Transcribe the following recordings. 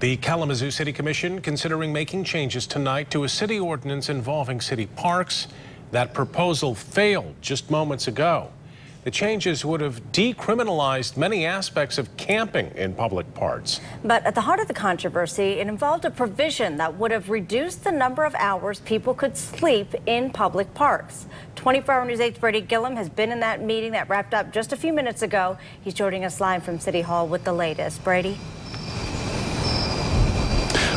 The Kalamazoo City Commission considering making changes tonight to a city ordinance involving city parks. That proposal failed just moments ago. The changes would have decriminalized many aspects of camping in public parks. But at the heart of the controversy, it involved a provision that would have reduced the number of hours people could sleep in public parks. 24-Hour News 8's Brady Gillum has been in that meeting that wrapped up just a few minutes ago. He's joining us live from City Hall with the latest. Brady?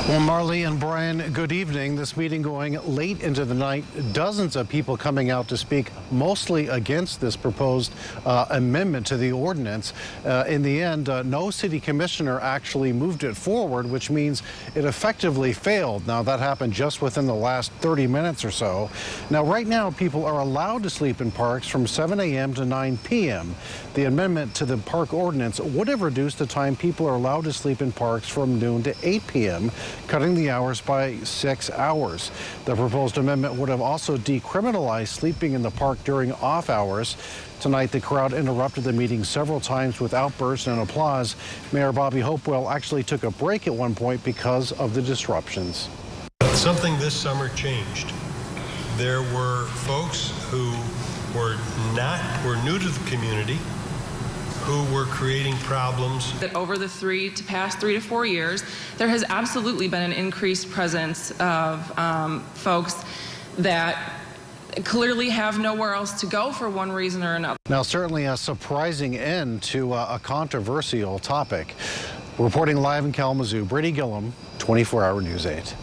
Well, Marley and Brian, good evening. This meeting going late into the night. Dozens of people coming out to speak, mostly against this proposed amendment to the ordinance. In the end, no city commissioner actually moved it forward, which means it effectively failed. Now, that happened just within the last 30 minutes or so. Now, right now, people are allowed to sleep in parks from 7 a.m. to 9 p.m. The amendment to the park ordinance would have reduced the time people are allowed to sleep in parks from noon to 8 p.m., cutting the hours by 6 hours. The proposed amendment would have also decriminalized sleeping in the park during off hours. Tonight, the crowd interrupted the meeting several times with outbursts and applause. Mayor Bobby Hopewell actually took a break at one point because of the disruptions. Something this summer changed. There were folks who were new to the community, who were creating problems. That over the past 3 to 4 years, there has absolutely been an increased presence of folks that clearly have nowhere else to go for one reason or another. Now, certainly a surprising end to a controversial topic. Reporting live in Kalamazoo, Brady Gillum, 24-Hour News 8.